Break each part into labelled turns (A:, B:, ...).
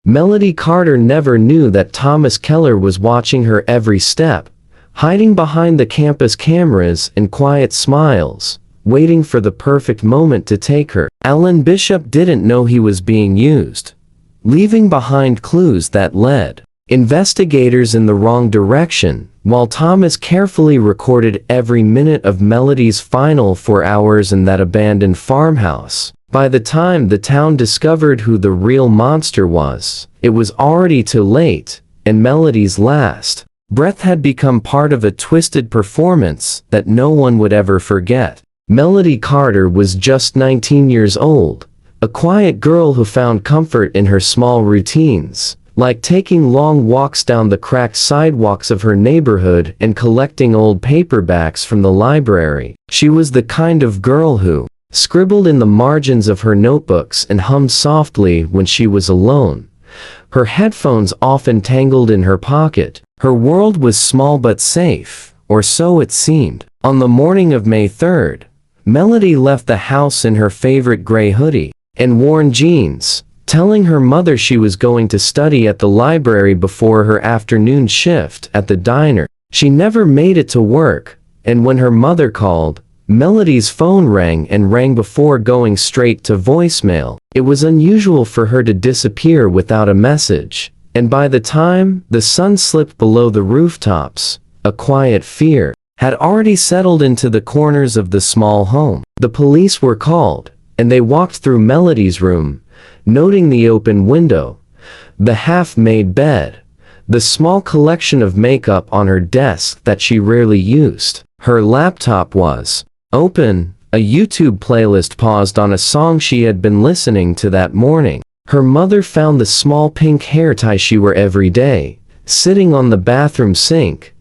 A: Melody Carter never knew that Thomas Keller was watching her every step, hiding behind the campus cameras and quiet smiles, waiting for the perfect moment to take her. Alan Bishop didn't know he was being used, leaving behind clues that led investigators in the wrong direction, while Thomas carefully recorded every minute of Melody's final 4 hours in that abandoned farmhouse. By the time the town discovered who the real monster was, it was already too late, and Melody's last breath had become part of a twisted performance that no one would ever forget. Melody Carter was just 19 years old, a quiet girl who found comfort in her small routines, like taking long walks down the cracked sidewalks of her neighborhood and collecting old paperbacks from the library. She was the kind of girl who scribbled in the margins of her notebooks and hummed softly when she was alone, her headphones often tangled in her pocket. Her world was small but safe, or so it seemed. On the morning of May 3rd, Melody left the house in her favorite gray hoodie and worn jeans, telling her mother she was going to study at the library before her afternoon shift at the diner. She never made it to work, and when her mother called, Melody's phone rang and rang before going straight to voicemail. It was unusual for her to disappear without a message, and by the time the sun slipped below the rooftops, a quiet fear had already settled into the corners of the small home. The police were called, and they walked through Melody's room, noting the open window, the half-made bed, the small collection of makeup on her desk that she rarely used. Her laptop was open, a YouTube playlist paused on a song she had been listening to that morning. Her mother found the small pink hair tie she wore every day, sitting on the bathroom sink,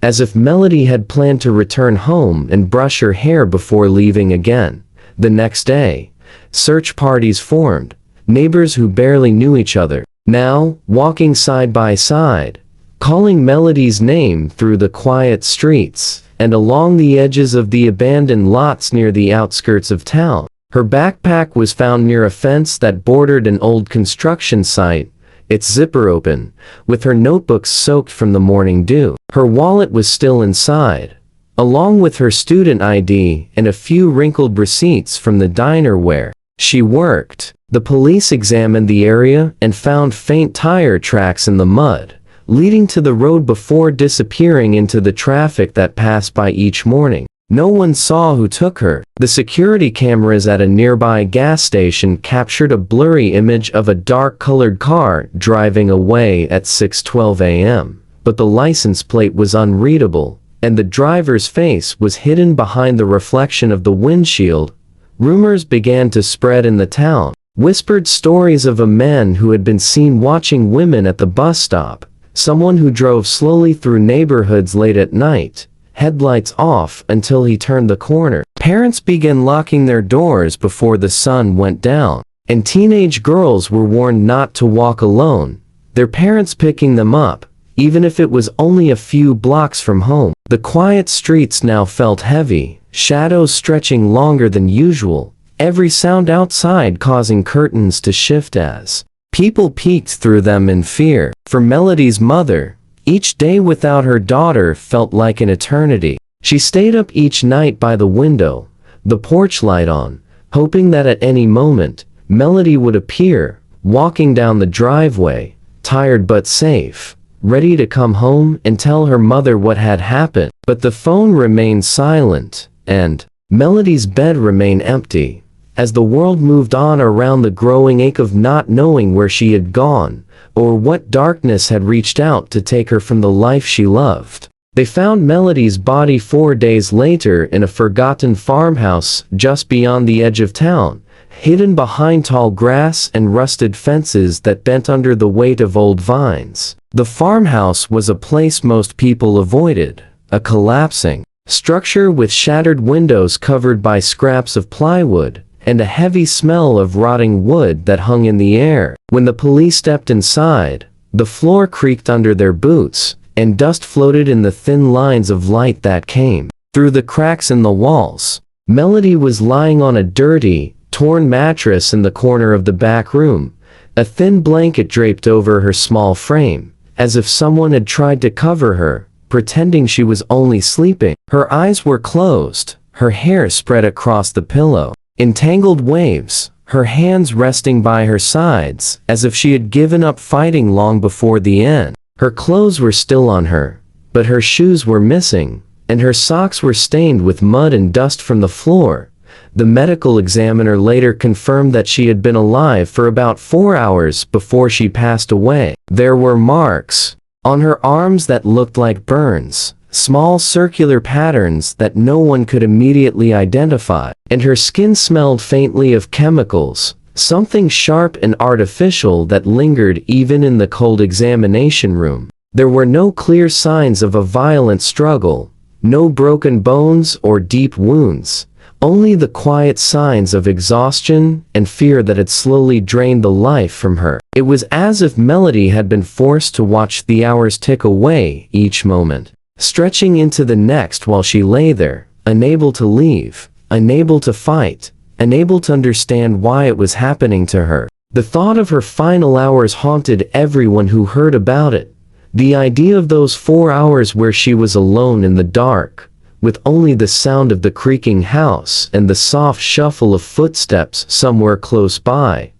A: as if Melody had planned to return home and brush her hair before leaving again. The next day, search parties formed, neighbors who barely knew each other, now walking side by side, calling Melody's name through the quiet streets and along the edges of the abandoned lots near the outskirts of town. Her backpack was found near a fence that bordered an old construction site, its zipper open, with her notebooks soaked from the morning dew. Her wallet was still inside, along with her student ID and a few wrinkled receipts from the diner where she worked. The police examined the area and found faint tire tracks in the mud, leading to the road before disappearing into the traffic that passed by each morning. No one saw who took her. The security cameras at a nearby gas station captured a blurry image of a dark-colored car driving away at 6:12 a.m., but the license plate was unreadable, and the driver's face was hidden behind the reflection of the windshield. Rumors began to spread in the town. Whispered stories of a man who had been seen watching women at the bus stop, someone who drove slowly through neighborhoods late at night, headlights off until he turned the corner. Parents began locking their doors before the sun went down, and teenage girls were warned not to walk alone, their parents picking them up, even if it was only a few blocks from home. The quiet streets now felt heavy, shadows stretching longer than usual, every sound outside causing curtains to shift as people peeked through them in fear. For Melody's mother, each day without her daughter felt like an eternity. She stayed up each night by the window, the porch light on, hoping that at any moment, Melody would appear, walking down the driveway, tired but safe, ready to come home and tell her mother what had happened. But the phone remained silent, and Melody's bed remained empty, as the world moved on around the growing ache of not knowing where she had gone, or what darkness had reached out to take her from the life she loved. They found Melody's body 4 days later in a forgotten farmhouse just beyond the edge of town, hidden behind tall grass and rusted fences that bent under the weight of old vines. The farmhouse was a place most people avoided, a collapsing structure with shattered windows covered by scraps of plywood, and a heavy smell of rotting wood that hung in the air. When the police stepped inside, the floor creaked under their boots, and dust floated in the thin lines of light that came through the cracks in the walls. Melody was lying on a dirty, torn mattress in the corner of the back room, A thin blanket draped over her small frame, as if someone had tried to cover her, pretending she was only sleeping. Her eyes were closed, her hair spread across the pillow in tangled waves, her hands resting by her sides, as if she had given up fighting long before the end. Her clothes were still on her, but her shoes were missing, and her socks were stained with mud and dust from the floor. The medical examiner later confirmed that she had been alive for about 4 hours before she passed away. There were marks on her arms that looked like burns, small circular patterns that no one could immediately identify, and her skin smelled faintly of chemicals, something sharp and artificial that lingered even in the cold examination room. There were no clear signs of a violent struggle, no broken bones or deep wounds, only the quiet signs of exhaustion and fear that had slowly drained the life from her. It was as if Melody had been forced to watch the hours tick away, each moment stretching into the next, while she lay there, unable to leave, unable to fight, unable to understand why it was happening to her. The thought of her final hours haunted everyone who heard about it. The idea of those 4 hours where she was alone in the dark, with only the sound of the creaking house and the soft shuffle of footsteps somewhere close by.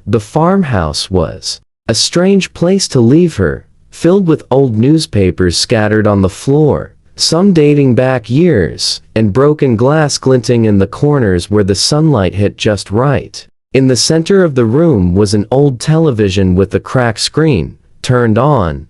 A: The farmhouse was a strange place to leave her, filled with old newspapers scattered on the floor, some dating back years, and broken glass glinting in the corners where the sunlight hit just right. In the center of the room was an old television with a cracked screen, turned on,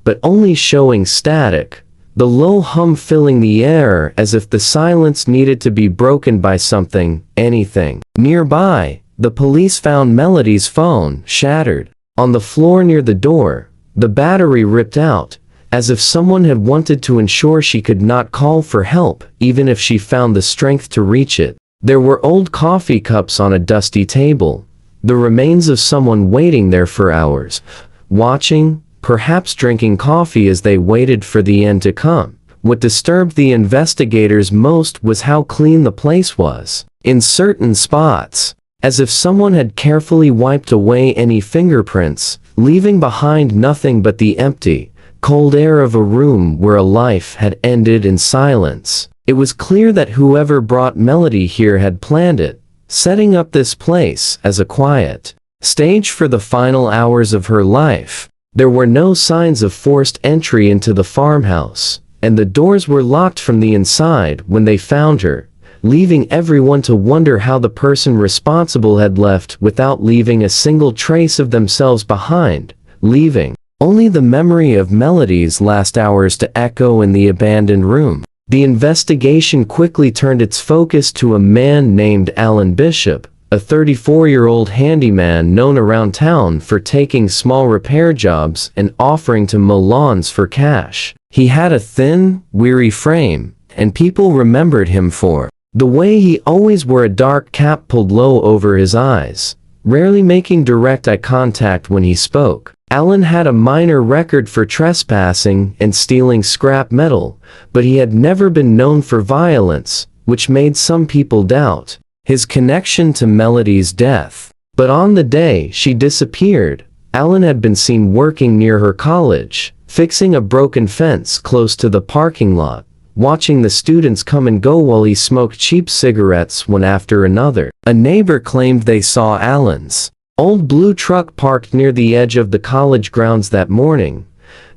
A: but only showing static, the low hum filling the air as if the silence needed to be broken by something, anything. Nearby, the police found Melody's phone, shattered, on the floor near the door, the battery ripped out, as if someone had wanted to ensure she could not call for help, even if she found the strength to reach it. There were old coffee cups on a dusty table, the remains of someone waiting there for hours, watching, perhaps drinking coffee as they waited for the end to come. What disturbed the investigators most was how clean the place was. In certain spots, as if someone had carefully wiped away any fingerprints, leaving behind nothing but the empty, cold air of a room where a life had ended in silence. It was clear that whoever brought Melody here had planned it, setting up this place as a quiet stage for the final hours of her life. There were no signs of forced entry into the farmhouse, and the doors were locked from the inside when they found her, leaving everyone to wonder how the person responsible had left without leaving a single trace of themselves behind, leaving only the memory of Melody's last hours to echo in the abandoned room. The investigation quickly turned its focus to a man named Alan Bishop, a 34-year-old handyman known around town for taking small repair jobs and offering to mow lawns for cash. He had a thin, weary frame, and people remembered him for the way he always wore a dark cap pulled low over his eyes, rarely making direct eye contact when he spoke. Alan had a minor record for trespassing and stealing scrap metal, but he had never been known for violence, which made some people doubt his connection to Melody's death. But on the day she disappeared, Alan had been seen working near her college, fixing a broken fence close to the parking lot, watching the students come and go while he smoked cheap cigarettes one after another. A neighbor claimed they saw Alan's old blue truck parked near the edge of the college grounds that morning,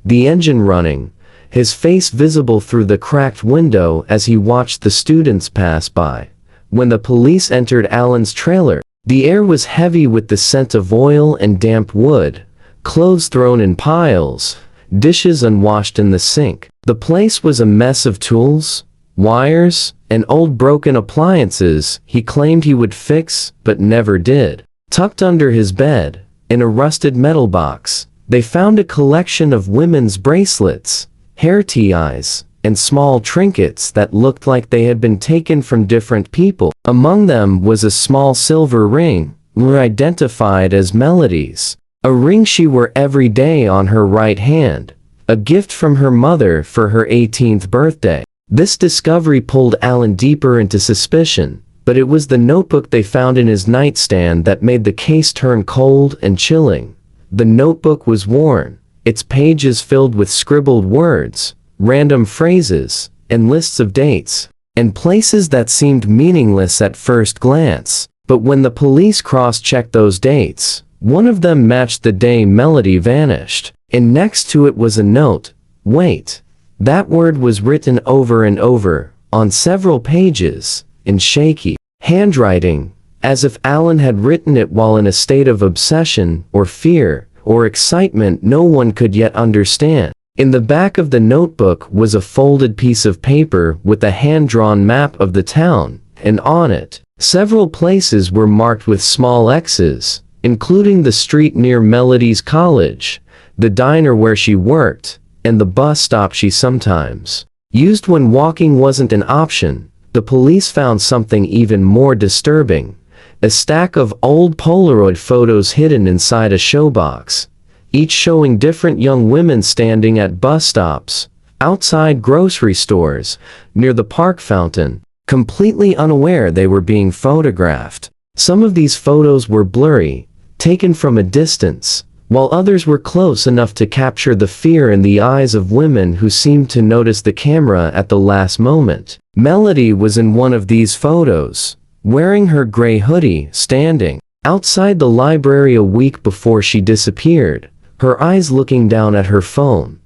A: the engine running, his face visible through the cracked window as he watched the students pass by. When the police entered Alan's trailer, the air was heavy with the scent of oil and damp wood, clothes thrown in piles, dishes unwashed in the sink. The place was a mess of tools, wires, and old broken appliances he claimed he would fix but never did. Tucked under his bed, in a rusted metal box, they found a collection of women's bracelets, hair ties, and small trinkets that looked like they had been taken from different people. Among them was a small silver ring, identified as Melody's, a ring she wore every day on her right hand, a gift from her mother for her 18th birthday. This discovery pulled Alan deeper into suspicion, but it was the notebook they found in his nightstand that made the case turn cold and chilling. The notebook was worn, its pages filled with scribbled words, random phrases, and lists of dates and places that seemed meaningless at first glance. But when the police cross-checked those dates, one of them matched the day Melody vanished, and next to it was a note. Wait. That word was written over and over, on several pages, in shaky handwriting, as if Alan had written it while in a state of obsession, or fear, or excitement no one could yet understand. In the back of the notebook was a folded piece of paper with a hand-drawn map of the town, and on it, several places were marked with small X's, including the street near Melody's college, the diner where she worked, and the bus stop she sometimes used when walking wasn't an option. The police found something even more disturbing: a stack of old Polaroid photos hidden inside a showbox, each showing different young women standing at bus stops, outside grocery stores, near the park fountain, completely unaware they were being photographed. Some of these photos were blurry, taken from a distance, while others were close enough to capture the fear in the eyes of women who seemed to notice the camera at the last moment. Melody was in one of these photos, wearing her gray hoodie, standing outside the library a week before she disappeared, her eyes looking down at her phone,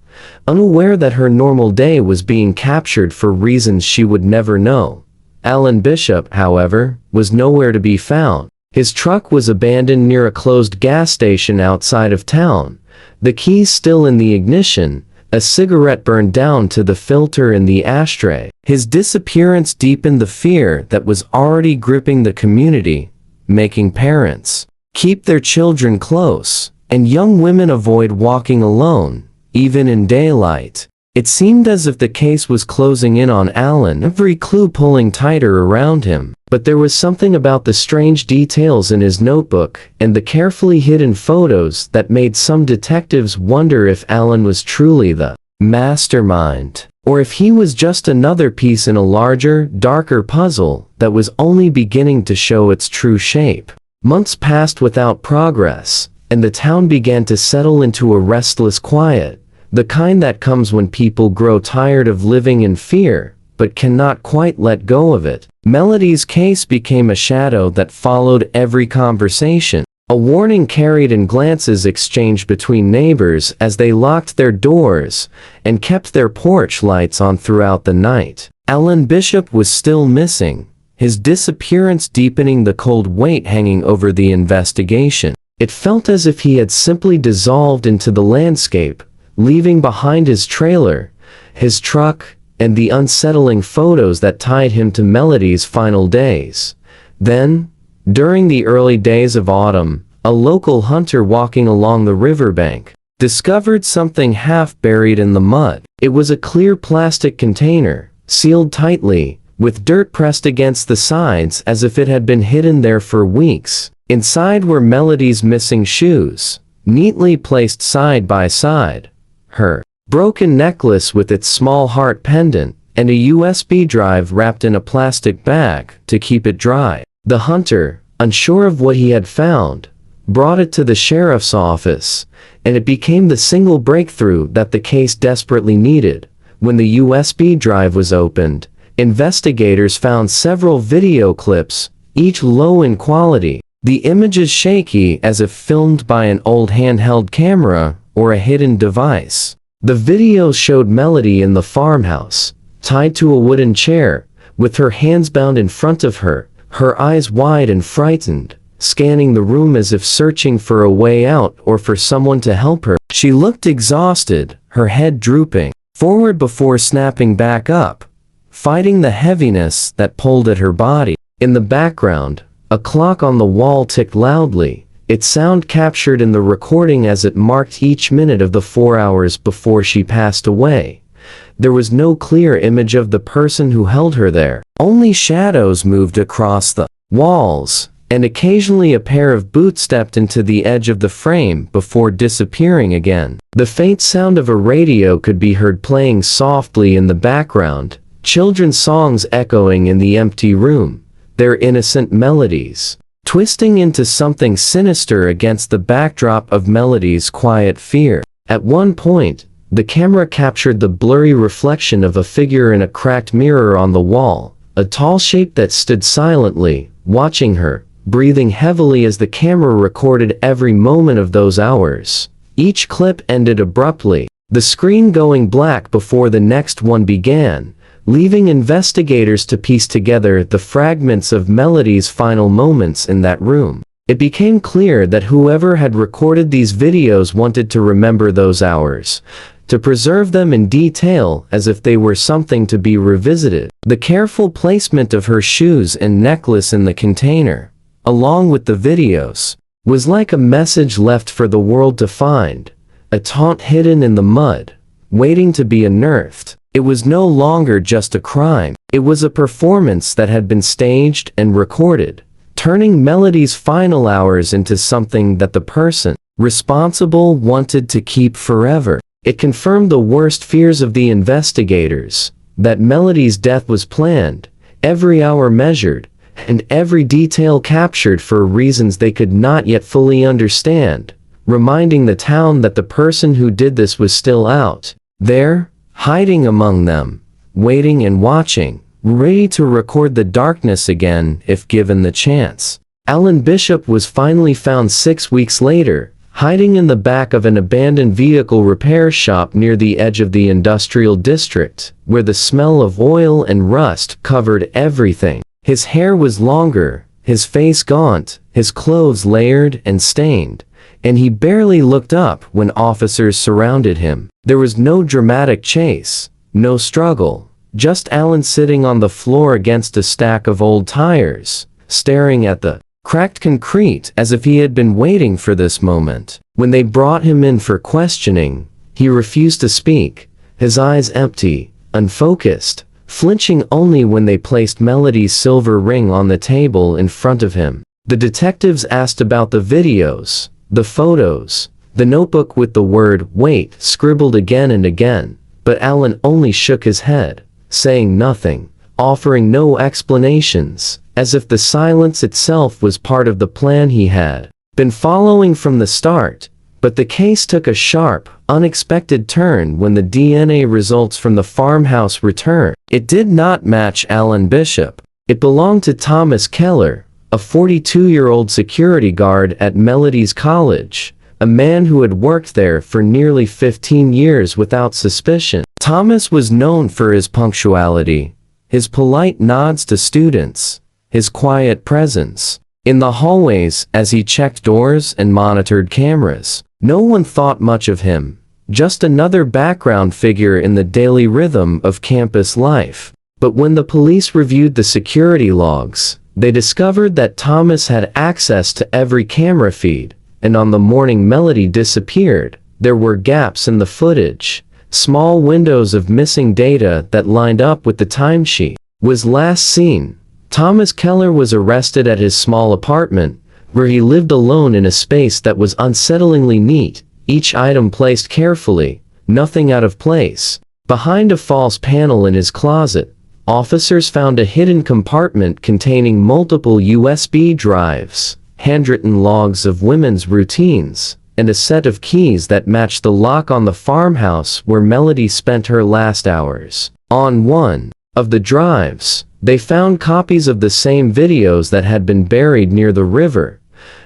A: unaware that her normal day was being captured for reasons she would never know. Alan Bishop, however, was nowhere to be found. His truck was abandoned near a closed gas station outside of town, the keys still in the ignition, a cigarette burned down to the filter in the ashtray. His disappearance deepened the fear that was already gripping the community, making parents keep their children close, and young women avoid walking alone, even in daylight. It seemed as if the case was closing in on Alan, every clue pulling tighter around him. But there was something about the strange details in his notebook and the carefully hidden photos that made some detectives wonder if Alan was truly the mastermind, or if he was just another piece in a larger, darker puzzle that was only beginning to show its true shape. Months passed without progress, and the town began to settle into a restless quiet, the kind that comes when people grow tired of living in fear, but cannot quite let go of it. Melody's case became a shadow that followed every conversation, a warning carried in glances exchanged between neighbors as they locked their doors and kept their porch lights on throughout the night. Alan Bishop was still missing, his disappearance deepening the cold weight hanging over the investigation. It felt as if he had simply dissolved into the landscape, leaving behind his trailer, his truck, and the unsettling photos that tied him to Melody's final days. Then, during the early days of autumn, a local hunter walking along the riverbank discovered something half buried in the mud. It was a clear plastic container, sealed tightly, with dirt pressed against the sides as if it had been hidden there for weeks. Inside were Melody's missing shoes, neatly placed side by side, her broken necklace with its small heart pendant, and a USB drive wrapped in a plastic bag to keep it dry. The hunter, unsure of what he had found, brought it to the sheriff's office, and it became the single breakthrough that the case desperately needed. When the USB drive was opened, investigators found several video clips, each low in quality, the images shaky as if filmed by an old handheld camera or a hidden device. The videos showed Melody in the farmhouse, tied to a wooden chair, with her hands bound in front of her, her eyes wide and frightened, scanning the room as if searching for a way out or for someone to help her. She looked exhausted, her head drooping forward before snapping back up, fighting the heaviness that pulled at her body. In the background, a clock on the wall ticked loudly, its sound captured in the recording as it marked each minute of the 4 hours before she passed away. There was no clear image of the person who held her there. Only shadows moved across the walls, and occasionally a pair of boots stepped into the edge of the frame before disappearing again. The faint sound of a radio could be heard playing softly in the background, children's songs echoing in the empty room. their innocent Melody's, twisting into something sinister against the backdrop of Melody's quiet fear. At one point, the camera captured the blurry reflection of a figure in a cracked mirror on the wall, a tall shape that stood silently, watching her, breathing heavily as the camera recorded every moment of those hours. Each clip ended abruptly, the screen going black before the next one began, leaving investigators to piece together the fragments of Melody's final moments in that room. It became clear that whoever had recorded these videos wanted to remember those hours, to preserve them in detail as if they were something to be revisited. The careful placement of her shoes and necklace in the container, along with the videos, was like a message left for the world to find, a taunt hidden in the mud, waiting to be unearthed. It was no longer just a crime, it was a performance that had been staged and recorded, turning Melody's final hours into something that the person responsible wanted to keep forever. It confirmed the worst fears of the investigators, that Melody's death was planned, every hour measured, and every detail captured for reasons they could not yet fully understand, reminding the town that the person who did this was still out there, hiding among them, waiting and watching, ready to record the darkness again if given the chance. Alan Bishop was finally found 6 weeks later, hiding in the back of an abandoned vehicle repair shop near the edge of the industrial district, where the smell of oil and rust covered everything. His hair was longer, his face gaunt, his clothes layered and stained, and he barely looked up when officers surrounded him. There was no dramatic chase, no struggle, just Alan sitting on the floor against a stack of old tires, staring at the cracked concrete as if he had been waiting for this moment. When they brought him in for questioning, he refused to speak, his eyes empty, unfocused, flinching only when they placed Melody's silver ring on the table in front of him. The detectives asked about the videos, the photos, the notebook with the word "wait" scribbled again and again, but Alan only shook his head, saying nothing, offering no explanations, as if the silence itself was part of the plan he had been following from the start. But the case took a sharp, unexpected turn when the DNA results from the farmhouse returned. It did not match Alan Bishop. It belonged to Thomas Keller, a 42-year-old security guard at Melody's college, a man who had worked there for nearly 15 years without suspicion. Thomas was known for his punctuality, his polite nods to students, his quiet presence in the hallways as he checked doors and monitored cameras. No one thought much of him, just another background figure in the daily rhythm of campus life. But when the police reviewed the security logs, they discovered that Thomas had access to every camera feed, and on the morning Melody disappeared, there were gaps in the footage, small windows of missing data that lined up with the timesheet. Was last seen, Thomas Keller was arrested at his small apartment, where he lived alone in a space that was unsettlingly neat, each item placed carefully, nothing out of place. Behind a false panel in his closet, officers found a hidden compartment containing multiple USB drives, handwritten logs of women's routines, and a set of keys that matched the lock on the farmhouse where Melody spent her last hours. On one of the drives, they found copies of the same videos that had been buried near the river,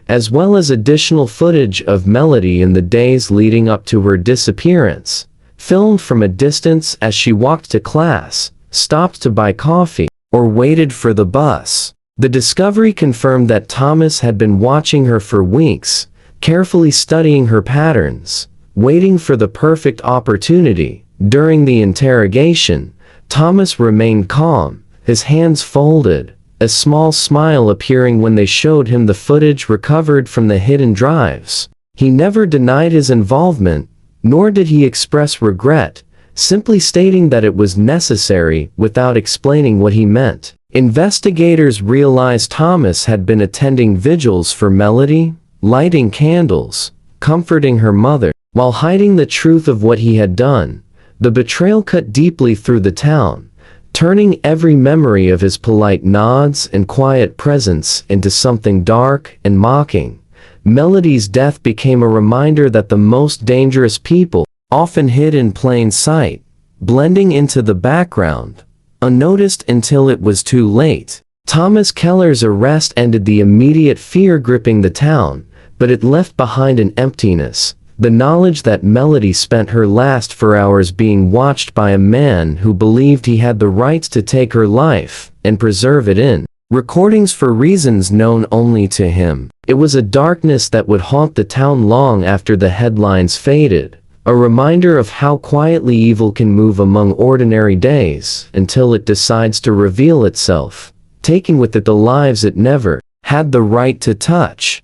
A: as well as additional footage of Melody in the days leading up to her disappearance, filmed from a distance as she walked to class, stopped to buy coffee, or waited for the bus. The discovery confirmed that Thomas had been watching her for weeks, carefully studying her patterns, waiting for the perfect opportunity. During the interrogation, Thomas remained calm, his hands folded, a small smile appearing when they showed him the footage recovered from the hidden drives. He never denied his involvement, nor did he express regret, simply stating that it was necessary without explaining what he meant. Investigators realized Thomas had been attending vigils for Melody, lighting candles, comforting her mother, while hiding the truth of what he had done. The betrayal cut deeply through the town, turning every memory of his polite nods and quiet presence into something dark and mocking. Melody's death became a reminder that the most dangerous people often hid in plain sight, blending into the background, unnoticed until it was too late. Thomas Keller's arrest ended the immediate fear gripping the town, but it left behind an emptiness, the knowledge that Melody spent her last 4 hours being watched by a man who believed he had the rights to take her life and preserve it in recordings for reasons known only to him. It was a darkness that would haunt the town long after the headlines faded, a reminder of how quietly evil can move among ordinary days until it decides to reveal itself, taking with it the lives it never had the right to touch.